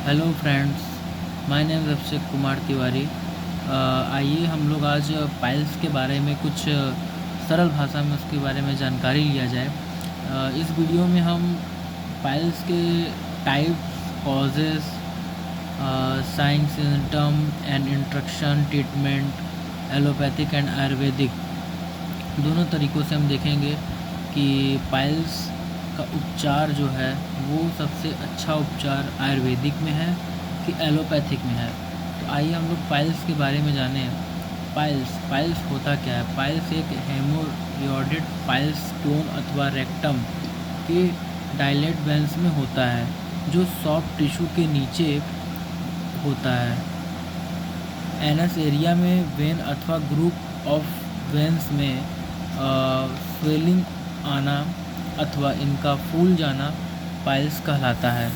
Hello friends, my name is Abhishek Kumar Tiwari. आइए हम लोग आज पाइल्स के बारे में कुछ सरल भाषा में उसके बारे में जानकारी लिया जाए। इस वीडियो में हम पाइल्स के types, causes, science, symptom and instruction, treatment, allopathic and Ayurvedic दोनों तरीक़ों से हम देखेंगे कि पाइल्स का उपचार जो है वो सबसे अच्छा उपचार आयुर्वेदिक में है कि एलोपैथिक में है। तो आइए हम लोग पाइल्स के बारे में जानें। पाइल्स होता क्या है? पाइल्स एक हेमोरॉयड पाइल्स स्टोन अथवा रेक्टम के डायलेट वेंस में होता है, जो सॉफ्ट टिश्यू के नीचे होता है। एनस एरिया में वेन अथवा ग्रुप ऑफ वेंस में स्वेलिंग आना अथवा इनका फूल जाना पाइल्स कहलाता है,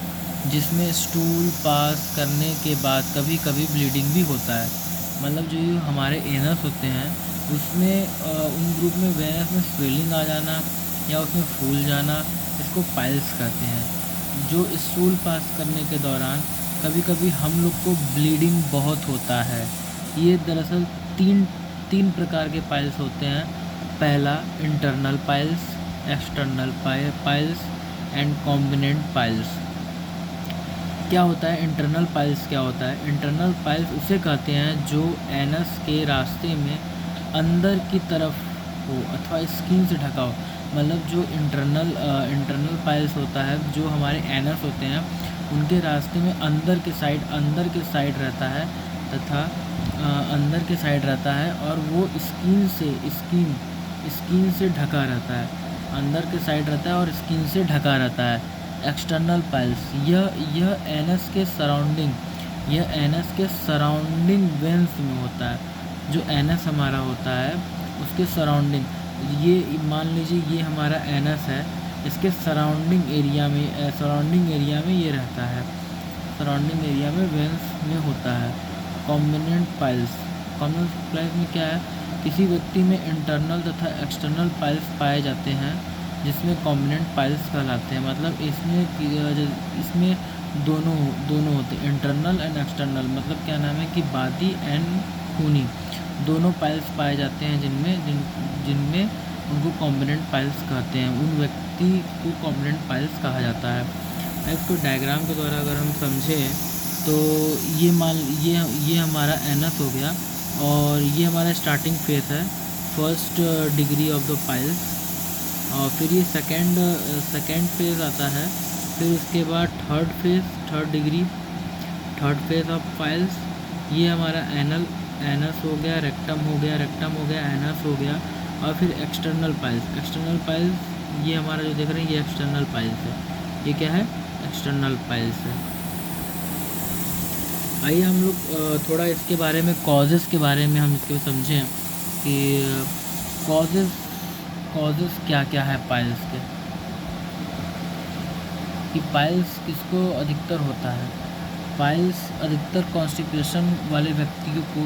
जिसमें स्टूल पास करने के बाद कभी कभी ब्लीडिंग भी होता है। मतलब जो ये हमारे एनस होते हैं उसमें उन ग्रुप में वेनस में स्वेलिंग आ जाना या उसमें फूल जाना, इसको पाइल्स कहते हैं। जो स्टूल पास करने के दौरान कभी कभी हम लोग को ब्लीडिंग बहुत होता है। ये दरअसल तीन प्रकार के पाइल्स होते हैं। पहला internal piles, external piles and combinant piles. क्या होता है इंटरनल पाइल्स? क्या होता है इंटरनल पाइल्स? उसे कहते हैं जो एनस के रास्ते में अंदर की तरफ हो अथवा स्किन से ढका हो। मतलब जो इंटरनल पाइल्स होता है, जो हमारे एनस होते हैं उनके रास्ते में अंदर के साइड रहता है तथा अंदर के साइड रहता है और वो स्किन से ढका रहता है। अंदर के साइड रहता है और स्किन से ढका रहता है। एक्सटर्नल पाइल्स, यह एनस के सराउंडिंग वेंस में होता है। जो एनस हमारा होता है उसके सराउंडिंग, ये मान लीजिए ये हमारा एनस है, इसके सराउंडिंग एरिया में ये रहता है। सराउंडिंग एरिया में वेंस में होता है। कॉम्बिनेंट पाइल्स में क्या है? किसी व्यक्ति में इंटरनल तथा एक्सटर्नल पाइल्स पाए जाते हैं, जिसमें कॉम्बिनेंट पाइल्स कहलाते हैं। मतलब इसमें दोनों होते हैं, इंटरनल एंड एक्सटर्नल। मतलब क्या नाम है कि बादी एंड खूनी दोनों पाइल्स पाए जाते हैं, जिनमें उनको कॉम्बिनेंट पाइल्स कहते हैं। उन व्यक्ति को कॉम्बिनेंट पाइल्स कहा जाता है। इसको डायग्राम के द्वारा अगर हम समझें तो ये हमारा एनस हो गया और ये हमारा स्टार्टिंग फेस है, first degree of the piles. और फिर ये सेकेंड फेज़ आता है। फिर उसके बाद third degree, third phase of piles. ये हमारा एनस हो गया, रेक्टम हो गया, एनस हो गया। और फिर एक्सटर्नल पाइल्स ये हमारा जो देख रहे हैं ये एक्सटर्नल पाइल्स है। ये क्या है? एक्सटर्नल पाइल्स है। आइए हम लोग थोड़ा इसके बारे में, कॉजेज़ के बारे में हम इसके समझें कि कॉजेज़ क्या क्या है पाइल्स के। कि पाइल्स किसको अधिकतर होता है? पाइल्स अधिकतर कॉन्स्टिपेशन वाले व्यक्तियों को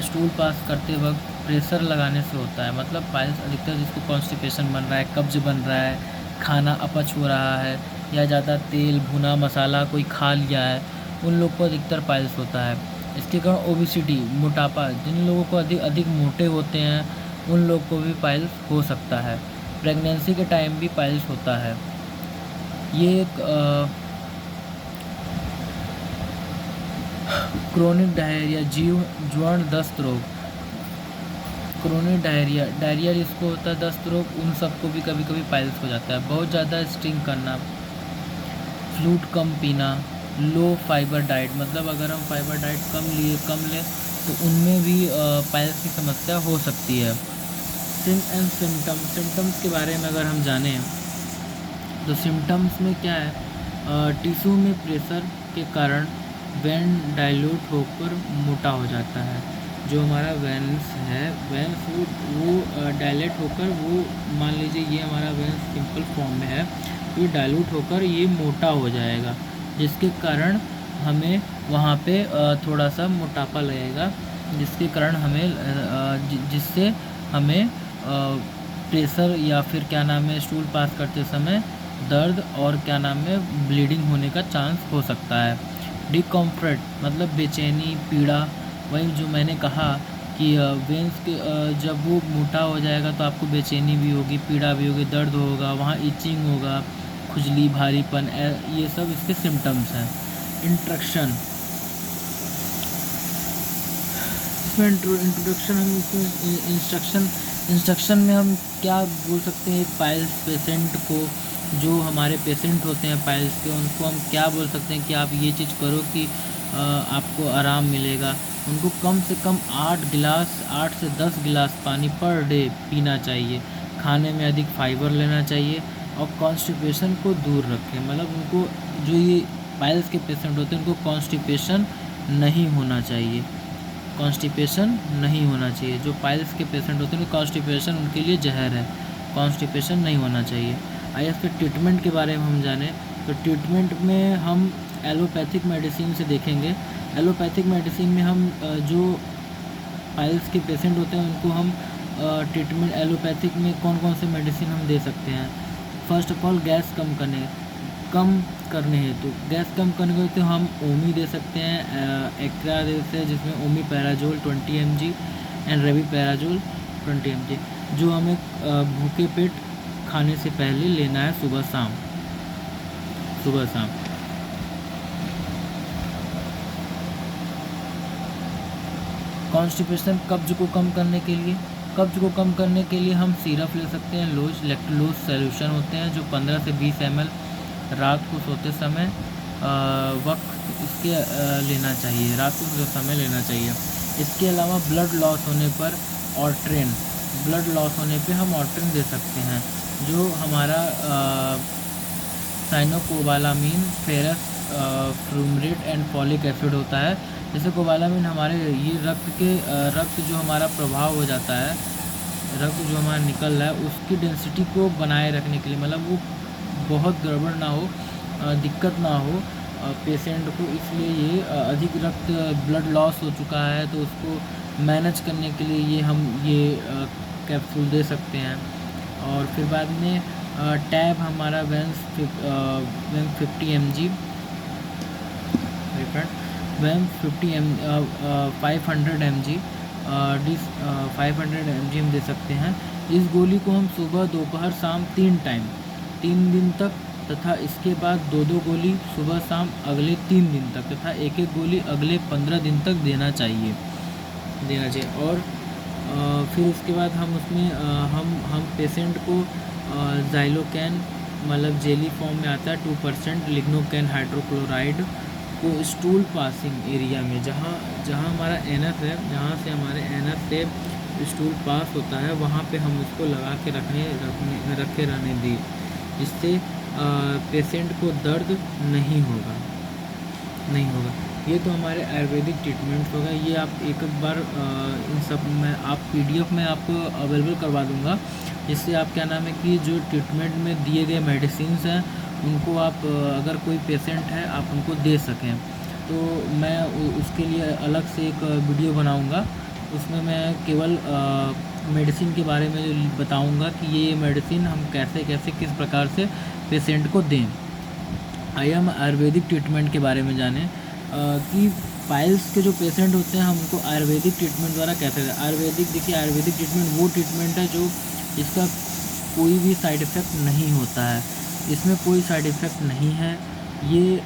स्टूल पास करते वक्त प्रेशर लगाने से होता है। मतलब पाइल्स अधिकतर जिसको कॉन्स्टिपेशन बन रहा है, कब्ज बन रहा है, खाना अपच हो रहा है या ज़्यादा तेल भुना मसाला कोई खा लिया है, उन लोग को अधिकतर पाइल्स होता है। इसके कारण ओबेसिटी, मोटापा, जिन लोगों को अधिक मोटे होते हैं उन लोग को भी पाइल्स हो सकता है। प्रेगनेंसी के टाइम भी पाइल्स होता है। ये एक क्रोनिक डायरिया, जीवाणु दस्त रोग, क्रोनिक डायरिया जिसको होता है, दस्त रोग, उन सबको भी कभी कभी पाइल्स हो जाता है। बहुत ज़्यादा स्टिंग करना, फ्लूइड कम पीना, लो फाइबर डाइट, मतलब अगर हम फाइबर डाइट कम लें तो उनमें भी पाइल्स की समस्या हो सकती है। सिम्टम्स के बारे में अगर हम जानें तो सिम्टम्स में क्या है? टिश्यू में प्रेशर के कारण वेन डाइल्यूट होकर मोटा हो जाता है। जो हमारा वेन्स है, वो डायलेट होकर, वो मान लीजिए ये हमारा वेन्स सिंपल फॉर्म में है, ये डाइल्यूट होकर ये मोटा हो जाएगा, जिसके कारण हमें वहाँ पे थोड़ा सा मोटापा लगेगा, जिसके कारण जिससे हमें प्रेशर या फिर क्या नाम है स्टूल पास करते समय दर्द और क्या नाम है ब्लीडिंग होने का चांस हो सकता है। डिकम्फर्ट मतलब बेचैनी, पीड़ा। वही जो मैंने कहा कि वेंस के जब वो मोटा हो जाएगा तो आपको बेचैनी भी होगी, पीड़ा भी होगी, दर्द होगा, वहाँ इचिंग होगा, खुजली, भारीपन, ये सब इसके सिम्टम्स हैं। इंट्रक्शन, इसमें इंट्रोडक्शन हम इसमें इंस्ट्रक्शन में हम क्या बोल सकते हैं। एक पाइल्स पेशेंट को, जो हमारे पेशेंट होते हैं पाइल्स के, उनको हम क्या बोल सकते हैं कि आप ये चीज़ करो कि आपको आराम मिलेगा। उनको कम से कम 8 से 10 गिलास पानी पर डे पीना चाहिए। खाने में अधिक फाइबर लेना चाहिए और कॉन्स्टिपेशन को दूर रखें। मतलब उनको, जो ये पाइल्स के पेशेंट होते हैं, उनको कॉन्स्टिपेशन नहीं होना चाहिए। कॉन्स्टिपेशन नहीं होना चाहिए। जो पाइल्स के पेशेंट होते हैं, कॉन्स्टिपेशन उनके लिए जहर है, कॉन्स्टिपेशन नहीं होना चाहिए। आइए इसके ट्रीटमेंट के बारे में हम जानें। तो ट्रीटमेंट में हम एलोपैथिक मेडिसिन से देखेंगे। एलोपैथिक मेडिसिन में हम जो पाइल्स के पेशेंट होते हैं उनको हम ट्रीटमेंट एलोपैथिक में कौन कौन से मेडिसिन हम दे सकते हैं। फर्स्ट ऑफ ऑल, गैस कम करने हेतु गैस कम करने के तो हम ओमी दे सकते हैं, एक्रा दे सकते हैं, जिसमें ओमी पैराजोल 20 mg एंड रेवी पैराजोल 20 mg, जो हमें भूखे पेट खाने से पहले लेना है, सुबह शाम। कॉन्स्टिपेशन, कब्ज को कम करने के लिए हम सिरप ले सकते हैं। लैक्टोलोज सॉल्यूशन होते हैं, जो 15 से 20 ml रात को सोते समय वक्त इसके लेना चाहिए, रात को सोते समय लेना चाहिए। इसके अलावा ब्लड लॉस होने पर हम ऑर्ट्रेन दे सकते हैं, जो हमारा साइनोकोबालामीन, फेरस, फ्यूमेट एंड फॉलिक एसिड होता है। जैसे कोबालामीन हमारे ये रक्त जो हमारा प्रभाव हो जाता है, रक्त जो हमारा निकल रहा है उसकी डेंसिटी को बनाए रखने के लिए, मतलब वो बहुत गड़बड़ ना हो, दिक्कत ना हो पेशेंट को, इसलिए ये अधिक ब्लड लॉस हो चुका है तो उसको मैनेज करने के लिए हम ये कैप्सूल दे सकते हैं। और फिर बाद में टैब हमारा वेंस 50 mg, 500 mg 500 mg हम दे सकते हैं। इस गोली को हम सुबह, दोपहर, शाम 3 दिन तक, तथा इसके बाद 2 गोली सुबह शाम अगले 3 दिन तक, तथा एक गोली अगले 15 दिन तक देना चाहिए। और फिर उसके बाद हम उसमें हम पेशेंट को ज़ाइलोकैन, मतलब जेली फॉर्म में आता है, 2% लिग्नोकैन हाइड्रोक्लोराइड को स्टूल पासिंग एरिया में, जहाँ हमारा एनस है, जहाँ से हमारे एनस से स्टूल पास होता है, वहाँ पे हम उसको लगा के रखे रहने दी, जिससे पेशेंट को दर्द नहीं होगा। ये तो हमारे आयुर्वेदिक ट्रीटमेंट होगा। ये आप एक बार इन सब में आप PDF में आपको अवेलेबल करवा दूँगा, जिससे आप क्या नाम है कि जो ट्रीटमेंट में दिए गए मेडिसिन्स हैं उनको आप अगर कोई पेशेंट है आप उनको दे सकें। तो मैं उसके लिए अलग से एक वीडियो बनाऊँगा, उसमें मैं केवल मेडिसिन के बारे में बताऊँगा कि ये मेडिसिन हम कैसे किस प्रकार से पेशेंट को दें। आइए हम आयुर्वेदिक ट्रीटमेंट के बारे में जानें कि पाइल्स के जो पेशेंट होते हैं हम उनको आयुर्वेदिक ट्रीटमेंट द्वारा कैसे दें। आयुर्वेदिक ट्रीटमेंट वो ट्रीटमेंट है जो इसका कोई भी साइड इफ़ेक्ट नहीं होता है, इसमें कोई साइड इफ़ेक्ट नहीं है, ये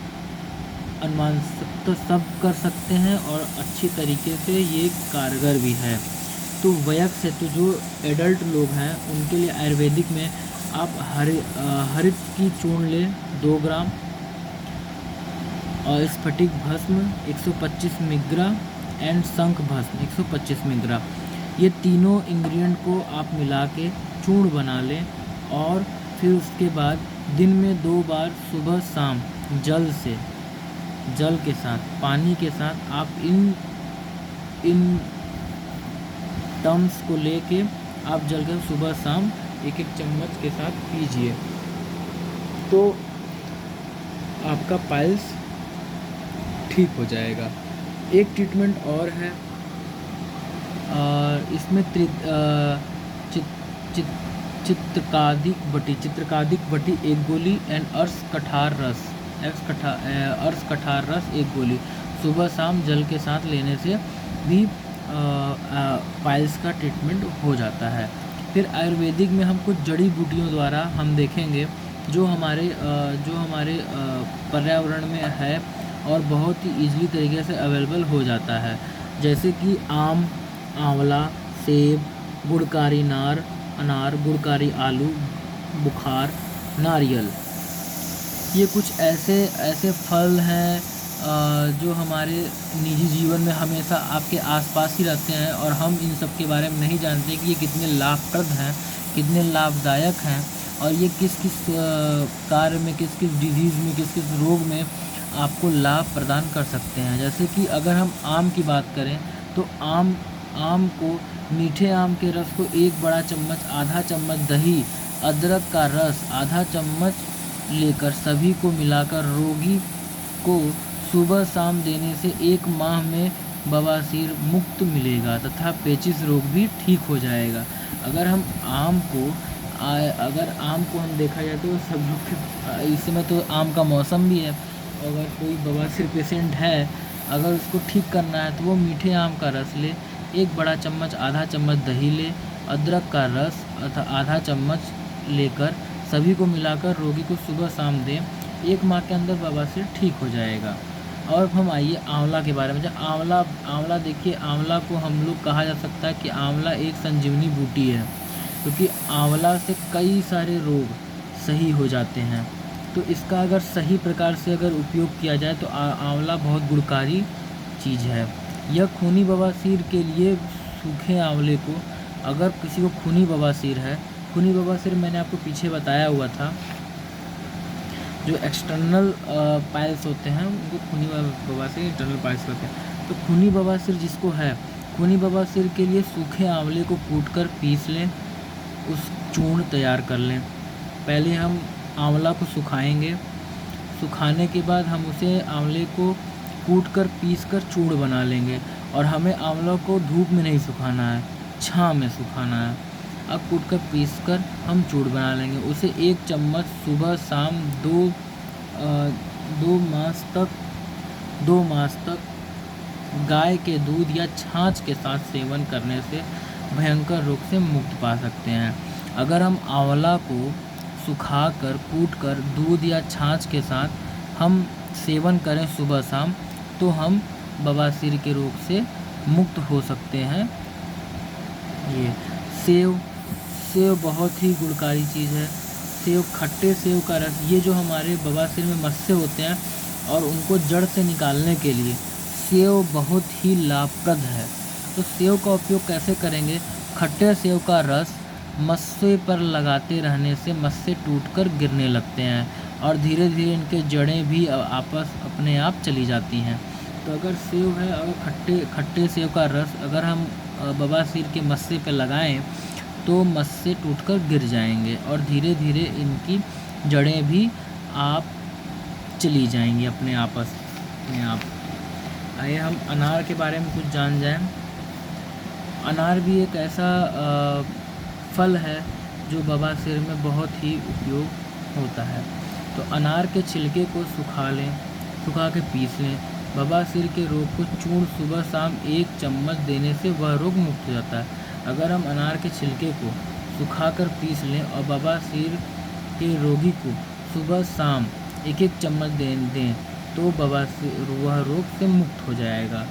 अनुमान तो सब कर सकते हैं और अच्छी तरीके से ये कारगर भी है। तो वयस्क हेतु जो एडल्ट लोग हैं उनके लिए आयुर्वेदिक में आप हरित की चूर्ण लें 2 ग्राम, और स्फटिक भस्म 125 मिग्रा एंड शंख भस्म 125 मिग्रा, ये तीनों इंग्रेडिएंट को आप मिला के चूर्ण बना लें। और फिर उसके बाद दिन में 2 बार सुबह शाम जल के साथ, पानी के साथ आप इन टर्म्स को लेके आप जल के सुबह शाम 1-1 चम्मच के साथ पीजिए, तो आपका पाइल्स ठीक हो जाएगा। एक ट्रीटमेंट और है, इसमें चित्रकादिक बटी 1 गोली एंड अर्श कठार रस अर्स कठार रस 1 गोली सुबह शाम जल के साथ लेने से भी पाइल्स का ट्रीटमेंट हो जाता है। फिर आयुर्वेदिक में हम कुछ जड़ी बूटियों द्वारा हम देखेंगे जो हमारे पर्यावरण में है और बहुत ही ईजिली तरीके से अवेलेबल हो जाता है, जैसे कि आम, आंवला, सेब, गुड़कारी अनार, गुड़कारी आलू, बुखार, नारियल। ये कुछ ऐसे फल हैं जो हमारे निजी जीवन में हमेशा आपके आसपास ही रहते हैं और हम इन सब के बारे में नहीं जानते कि ये कितने लाभप्रद हैं, कितने लाभदायक हैं और ये किस किस कार्य में, किस किस डिजीज़ में, किस किस रोग में आपको लाभ प्रदान कर सकते हैं। जैसे कि अगर हम आम की बात करें तो आम को, मीठे आम के रस को 1 बड़ा चम्मच, आधा चम्मच दही, अदरक का रस आधा चम्मच लेकर सभी को मिलाकर रोगी को सुबह शाम देने से 1 माह में बवासीर मुक्त मिलेगा तथा पेचिश रोग भी ठीक हो जाएगा। अगर आम को हम देखा जाए तो सब लोग के इस समय तो आम का मौसम भी है, अगर कोई बवासीर पेशेंट है, अगर उसको ठीक करना है तो वो मीठे आम का रस ले, 1 बड़ा चम्मच, आधा चम्मच दही ले, अदरक का रस आधा चम्मच लेकर सभी को मिलाकर रोगी को सुबह शाम दें, 1 माह के अंदर बवासीर ठीक हो जाएगा। और हम आइए आंवला के बारे में। जब आंवला देखिए, आंवला को हम लोग कहा जा सकता है कि आंवला एक संजीवनी बूटी है, क्योंकि आंवला से कई सारे रोग सही हो जाते हैं। तो इसका अगर सही प्रकार से अगर उपयोग किया जाए तो आंवला बहुत गुणकारी चीज़ है। यह खूनी बवासीर के लिए सूखे आंवले को, अगर किसी को खूनी बवासीर है, खूनी बवासीर मैंने आपको पीछे बताया हुआ था, जो एक्सटर्नल पाइल्स होते हैं उनको खूनी बवासीर, इंटरनल पाइल्स होते हैं। तो खूनी बवासीर जिसको है, खूनी बवासीर के लिए सूखे आंवले को कूटकर पीस लें, उस चूर्ण तैयार कर लें। पहले हम आंवला को सुखाएंगे, सुखाने के बाद हम उसे आंवले को कूटकर पीसकर चूर्ण बना लेंगे। और हमें आंवला को धूप में नहीं सुखाना है, छाँव में सुखाना है। अब कूटकर पीसकर हम चूर्ण बना लेंगे। उसे 1 चम्मच सुबह शाम 2 मास तक गाय के दूध या छाछ के साथ सेवन करने से भयंकर रोग से मुक्त पा सकते हैं। अगर हम आंवला को सुखाकर कूटकर दूध या छाछ के साथ हम सेवन करें सुबह शाम, तो हम बवासीर के रोग से मुक्त हो सकते हैं। ये सेव बहुत ही गुणकारी चीज़ है। सेव, खट्टे सेव का रस, ये जो हमारे बवासीर में मस्से होते हैं और उनको जड़ से निकालने के लिए सेव बहुत ही लाभप्रद है। तो सेव का उपयोग कैसे करेंगे? खट्टे सेव का रस मस्से पर लगाते रहने से मस्से टूटकर गिरने लगते हैं और धीरे धीरे इनके जड़ें भी अपने आप चली जाती हैं। तो अगर सेव है, अगर खट्टे सेव का रस अगर हम बवासीर के मस्से पर लगाएं तो मस्से टूटकर गिर जाएंगे और धीरे धीरे इनकी जड़ें भी आप चली जाएंगी अपने आप। आइए हम अनार के बारे में कुछ जान जाएं। अनार भी एक ऐसा फल है जो बवासीर में बहुत ही उपयोग होता है। तो अनार के छिलके को सुखा के पीस लें। बवासीर के रोग को चूर्ण सुबह शाम 1 चम्मच देने से वह रोग मुक्त हो जाता है। अगर हम अनार के छिलके को सुखाकर पीस लें और बवासीर के रोगी को सुबह शाम 1-1 चम्मच दें तो बवासीर वह रोग से मुक्त हो जाएगा।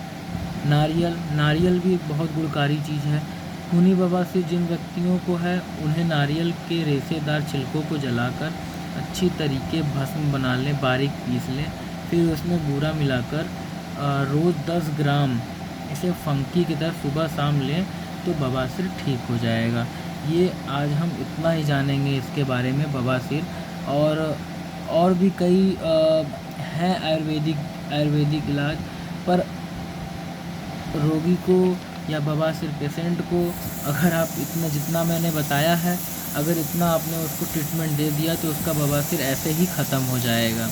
नारियल भी बहुत गुणकारी चीज़ है। खूनी बवासीर जिन व्यक्तियों को है उन्हें नारियल के रेशेदार छिलकों को जलाकर अच्छी तरीके भस्म बना लें, बारीक पीस लें, फिर उसमें बूरा मिलाकर रोज़ 10 ग्राम इसे फंकी की तरह सुबह शाम लें तो बवासीर ठीक हो जाएगा। ये आज हम इतना ही जानेंगे इसके बारे में बवासीर। और भी कई हैं आयुर्वेदिक इलाज, पर रोगी को या बवासीर पेशेंट को अगर आप जितना मैंने बताया है, अगर इतना आपने उसको ट्रीटमेंट दे दिया तो उसका बवासीर ऐसे ही ख़त्म हो जाएगा।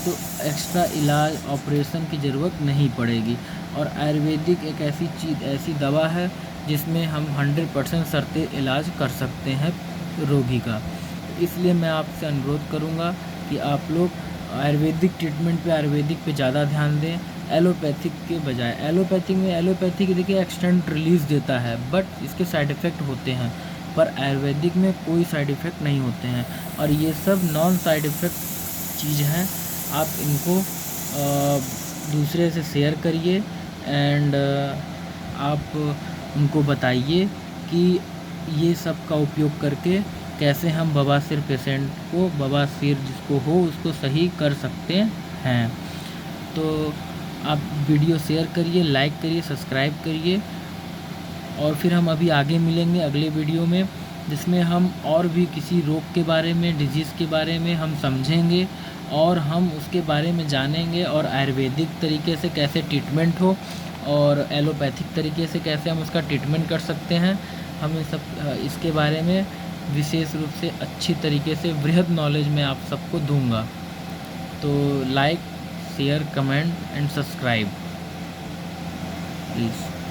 तो एक्स्ट्रा इलाज, ऑपरेशन की ज़रूरत नहीं पड़ेगी। और आयुर्वेदिक एक ऐसी दवा है जिसमें हम 100% शर्ते इलाज कर सकते हैं रोगी का। इसलिए मैं आपसे अनुरोध करूंगा कि आप लोग आयुर्वेदिक ट्रीटमेंट पे, आयुर्वेदिक पे ज़्यादा ध्यान दें एलोपैथिक के बजाय। एलोपैथिक देखिए एक्सटेंट रिलीज़ देता है, बट इसके साइड इफ़ेक्ट होते हैं, पर आयुर्वेदिक में कोई साइड इफ़ेक्ट नहीं होते हैं, और ये सब नॉन साइड इफ़ेक्ट चीज़ हैं। आप इनको दूसरे से शेयर करिए एंड आप उनको बताइए कि ये सब का उपयोग करके कैसे हम बवासीर पेशेंट को, बवासीर जिसको हो उसको सही कर सकते हैं। तो आप वीडियो शेयर करिए, लाइक करिए, सब्सक्राइब करिए, और फिर हम अभी आगे मिलेंगे अगले वीडियो में, जिसमें हम और भी किसी रोग के बारे में, डिजीज़ के बारे में हम समझेंगे और हम उसके बारे में जानेंगे, और आयुर्वेदिक तरीके से कैसे ट्रीटमेंट हो और एलोपैथिक तरीके से कैसे हम उसका ट्रीटमेंट कर सकते हैं। हम इसके बारे में विशेष रूप से अच्छी तरीके से वृहद नॉलेज मैं आप सबको दूंगा। तो like, share, comment and subscribe please.